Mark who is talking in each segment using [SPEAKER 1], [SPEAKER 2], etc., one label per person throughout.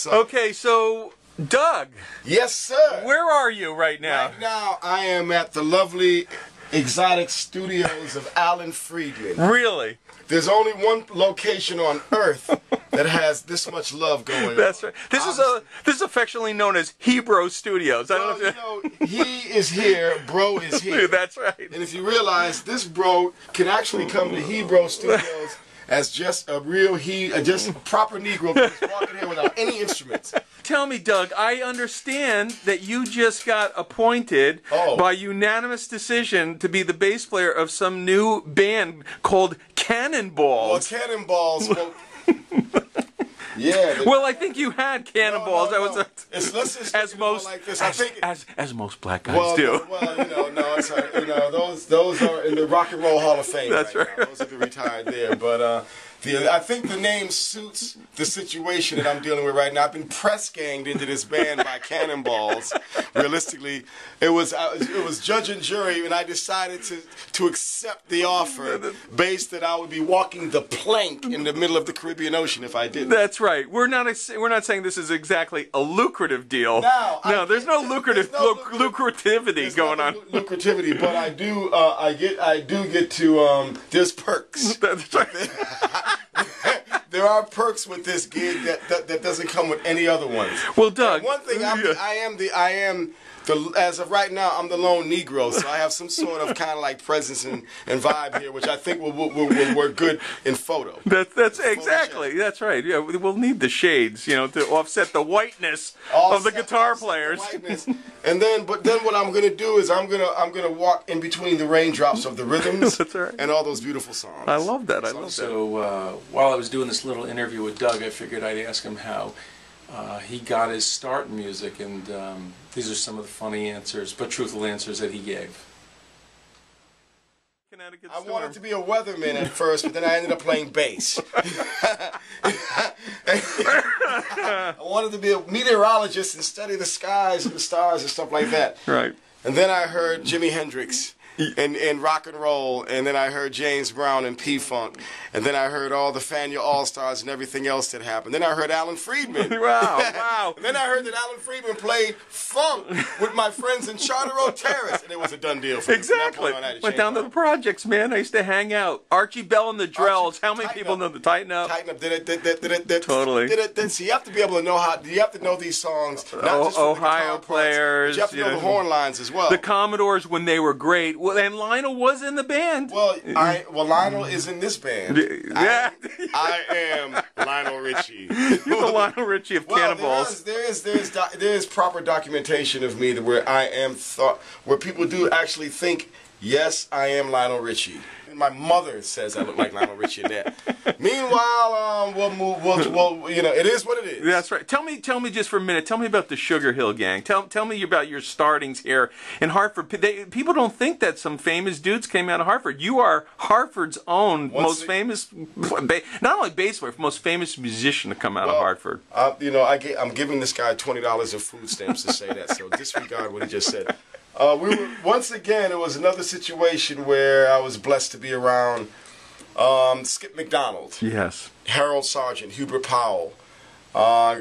[SPEAKER 1] what's up?
[SPEAKER 2] Okay, so Doug.
[SPEAKER 1] Yes, sir.
[SPEAKER 2] Where are you right now?
[SPEAKER 1] Right now, I am at the lovely exotic studios of Alan Friedman.
[SPEAKER 2] Really?
[SPEAKER 1] There's only one location on Earth that has this much love going on.
[SPEAKER 2] That's right. This is affectionately known as Hebrew Studios. I don't
[SPEAKER 1] know if he is here, bro is here.
[SPEAKER 2] That's right.
[SPEAKER 1] And if you realize, this bro can actually come to Hebrew Studios as just a real just a proper Negro just walking here without any instruments.
[SPEAKER 2] Tell me, Doug, I understand that you just got appointed by unanimous decision to be the bass player of some new band called Cannonballz.
[SPEAKER 1] Well, Cannonballz. Well, yeah.
[SPEAKER 2] Well, I think you had Cannonballz.
[SPEAKER 1] No. Let's just
[SPEAKER 2] as most
[SPEAKER 1] like this. I think
[SPEAKER 2] as most black guys do.
[SPEAKER 1] Well, it's those are in the Rock and Roll Hall of Fame.
[SPEAKER 2] That's right.
[SPEAKER 1] Now. Those are the retired there, but. I think the name suits the situation that I'm dealing with right now. I've been press ganged into this band by Cannonballz. Realistically, it was judge and jury, and I decided to accept the offer based that I would be walking the plank in the middle of the Caribbean Ocean if I didn't.
[SPEAKER 2] That's right. We're not saying this is exactly a lucrative deal. No, there's no lucrativity going on.
[SPEAKER 1] Lucrativity, but I do get to there's perks.
[SPEAKER 2] That's right.
[SPEAKER 1] There are perks with this gig that doesn't come with any other ones.
[SPEAKER 2] Well, Doug,
[SPEAKER 1] one thing as of right now, I'm the lone Negro, so I have some sort of kind of like presence and vibe here, which I think will work good in photo.
[SPEAKER 2] That's exactly. That's right. Yeah, we'll need the shades, to offset the whiteness of the guitar players.
[SPEAKER 1] And then what I'm gonna do is I'm gonna walk in between the raindrops of the rhythms and all those beautiful songs.
[SPEAKER 2] I love that.
[SPEAKER 3] So while I was doing this little interview with Doug, I figured I'd ask him how he got his start in music, and these are some of the funny answers, but truthful answers that he gave.
[SPEAKER 1] I wanted to be a weatherman at first, but then I ended up playing bass. I wanted to be a meteorologist and study the skies and the stars and stuff like that.
[SPEAKER 2] Right.
[SPEAKER 1] And then I heard Jimi Hendrix and rock and roll, and then I heard James Brown and P-Funk, and then I heard all the Fania All-Stars and everything else that happened. Then I heard Alan Friedman.
[SPEAKER 2] Wow.
[SPEAKER 1] And then I heard that Alan Friedman played funk with my friends in Charter Oak Terrace, and it was a done deal for me.
[SPEAKER 2] Exactly. Went down to the projects, man. I used to hang out. Archie Bell and the Drells. How many people know the Tighten Up?
[SPEAKER 1] Tighten Up.
[SPEAKER 2] Totally.
[SPEAKER 1] So you have to be able to know you have to know these songs, not just from
[SPEAKER 2] Ohio
[SPEAKER 1] the
[SPEAKER 2] players.
[SPEAKER 1] But you have to know the horn lines as well.
[SPEAKER 2] The Commodores when they were great. Well, and Lionel was in the band.
[SPEAKER 1] Well, Lionel is in this band.
[SPEAKER 2] Yeah.
[SPEAKER 1] I am Lionel Richie.
[SPEAKER 2] You're the Lionel Richie of Cannonballz.
[SPEAKER 1] There is proper documentation of me where where people do actually think, yes, I am Lionel Richie. And my mother says I look like Lionel Richie in that. Meanwhile, it is what it is.
[SPEAKER 2] That's right. Tell me just for a minute. Tell me about the Sugar Hill Gang. Tell me about your startings here in Hartford. People don't think that some famous dudes came out of Hartford. You are Hartford's own most famous, not only bass player, most famous musician to come out of Hartford.
[SPEAKER 1] I'm giving this guy $20 of food stamps to say that. So disregard what he just said. Once again, it was another situation where I was blessed to be around Skip McDonald,
[SPEAKER 2] yes,
[SPEAKER 1] Harold Sargent, Hubert Powell,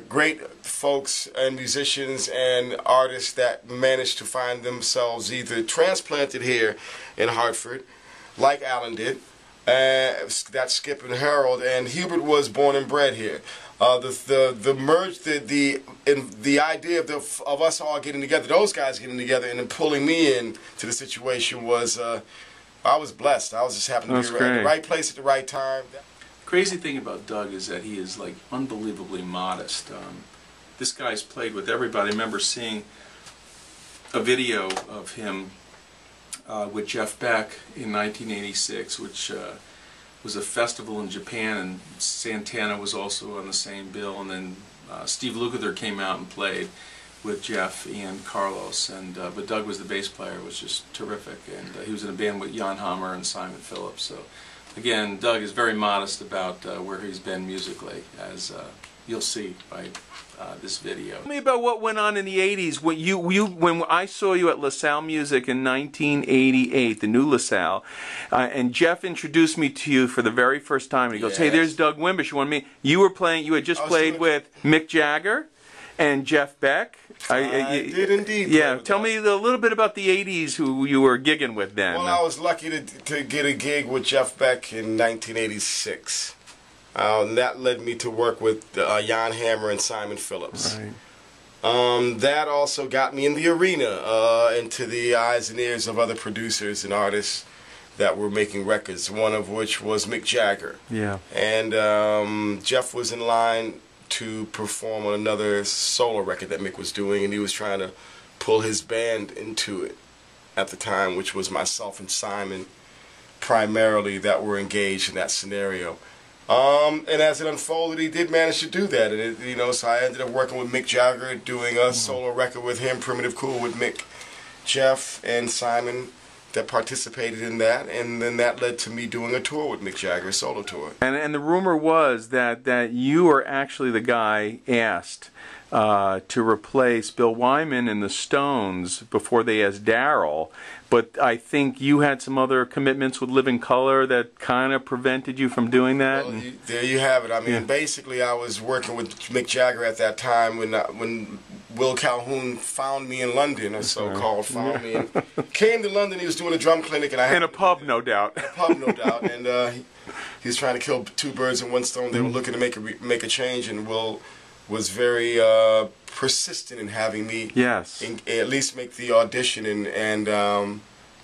[SPEAKER 1] great folks and musicians and artists that managed to find themselves either transplanted here in Hartford, like Alan did, that's Skip and Harold, and Hubert was born and bred here. The idea of us all getting together, those guys getting together, and then pulling me in to the situation was, I was blessed. I was just happening to be at the right place at the right time.
[SPEAKER 3] Crazy thing about Doug is that he is like unbelievably modest. This guy's played with everybody. I remember seeing a video of him with Jeff Beck in 1986, which was a festival in Japan, and Santana was also on the same bill, and then Steve Lukather came out and played with Jeff and Carlos, and but Doug was the bass player, which was terrific, and he was in a band with Jan Hammer and Simon Phillips. So again, Doug is very modest about where he's been musically, as you'll see by this video.
[SPEAKER 2] Tell me about what went on in the 80s when I saw you at LaSalle Music in 1988, the new LaSalle, and Jeff introduced me to you for the very first time. And he goes, "Hey, there's Doug Wimbish. You want me?" You were playing. You had just played with Mick Jagger. and Jeff Beck.
[SPEAKER 1] I did indeed.
[SPEAKER 2] Yeah, tell me a little bit about the 80s who you were gigging with then.
[SPEAKER 1] Well, I was lucky to get a gig with Jeff Beck in 1986. And that led me to work with Jan Hammer and Simon Phillips. Right. That also got me in the arena, into the eyes and ears of other producers and artists that were making records, one of which was Mick Jagger. Yeah. And Jeff was in line to perform on another solo record that Mick was doing, and he was trying to pull his band into it at the time, which was myself and Simon primarily that were engaged in that scenario. And as it unfolded, he did manage to do that, and it, so I ended up working with Mick Jagger, doing a solo record with him, Primitive Cool with Mick, Jeff, and Simon that participated in that, and then that led to me doing a tour with Mick Jagger, a solo tour.
[SPEAKER 2] And the rumor was that you were actually the guy asked to replace Bill Wyman and the Stones before they asked Darryl, but I think you had some other commitments with Living Colour that kind of prevented you from doing that.
[SPEAKER 1] Well, there you have it. I mean, basically I was working with Mick Jagger at that time when Will Calhoun found me in London, or so-called found me, and came to London. He was doing a drum clinic, and I had
[SPEAKER 2] in a pub, no doubt.
[SPEAKER 1] In a pub, no doubt, and he was trying to kill two birds in one stone. They were looking to make a change, and Will was very persistent in having me at least make the audition and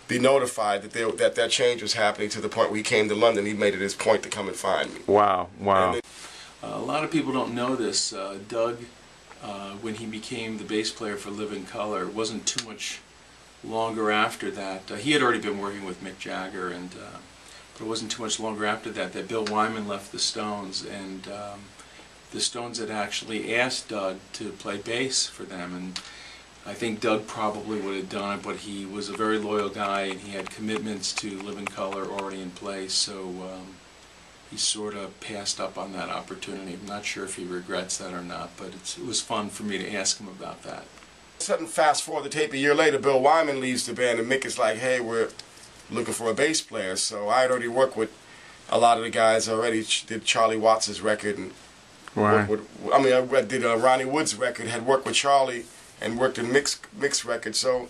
[SPEAKER 1] be notified that that change was happening, to the point where he came to London. He made it his point to come and find me.
[SPEAKER 2] Wow, wow.
[SPEAKER 3] A lot of people don't know this. Doug, when he became the bass player for Living Colour, it wasn't too much longer after that. He had already been working with Mick Jagger, and but it wasn't too much longer after that Bill Wyman left the Stones, and the Stones had actually asked Doug to play bass for them, and I think Doug probably would have done it, but he was a very loyal guy, and he had commitments to Living Colour already in place, so he sort of passed up on that opportunity. I'm not sure if he regrets that or not, but it was fun for me to ask him about that.
[SPEAKER 1] Sudden fast forward the tape, a year later, Bill Wyman leaves the band, and Mick is like, hey, we're looking for a bass player. So I had already worked with a lot of the guys already. Did Charlie Watts' record, and I did Ronnie Wood's record, had worked with Charlie and worked in Mick's record. So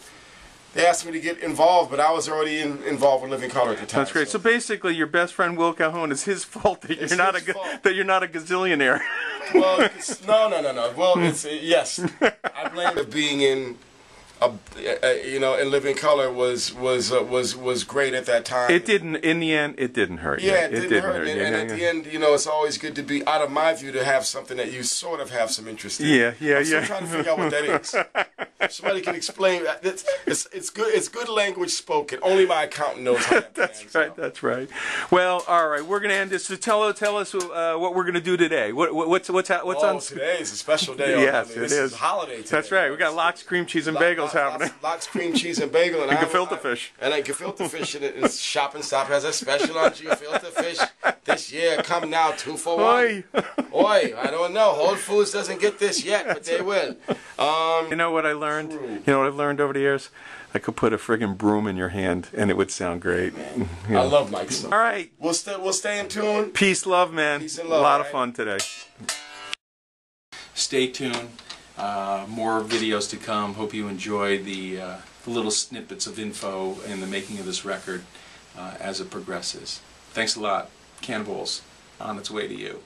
[SPEAKER 1] they asked me to get involved, but I was already involved with Living Colour at the time.
[SPEAKER 2] That's great. So basically, your best friend Will Calhoun, it's his fault that you're not a gazillionaire.
[SPEAKER 1] Well, no. Well, yes. I blame it being in in Living Colour was great at that time.
[SPEAKER 2] It didn't. In the end, it didn't hurt.
[SPEAKER 1] Yeah, it didn't hurt. And at the end, it's always good to be, out of my view, to have something that you sort of have some interest in. I'm still trying to figure out what that is. If somebody can explain that. It's good. It's good language spoken. Only my accountant knows how that
[SPEAKER 2] That's right. That's right. Well, all right. We're going to end this. So tell us what we're going to do today. What's on?
[SPEAKER 1] Today is a special day.
[SPEAKER 2] Yes,
[SPEAKER 1] it is. A holiday today.
[SPEAKER 2] That's right. We got lox, cream cheese, and bagels happening.
[SPEAKER 1] Lox, cream cheese, and bagel, and
[SPEAKER 2] gefilte fish.
[SPEAKER 1] And gefilte fish. And Shop and Stop has a special on gefilte fish this year. Come now, 2 for 1. Oi, I don't know. Whole Foods doesn't get this yet, but they will.
[SPEAKER 2] You know what I learned? You know what I've learned over the years? I could put a friggin' broom in your hand, and it would sound great.
[SPEAKER 1] I love Mike.
[SPEAKER 2] All right.
[SPEAKER 1] We'll stay in tune.
[SPEAKER 2] Peace, love, man.
[SPEAKER 1] Peace and love.
[SPEAKER 2] A lot of fun today.
[SPEAKER 3] Stay tuned. More videos to come. Hope you enjoy the little snippets of info in the making of this record as it progresses. Thanks a lot. Cannonballz on its way to you.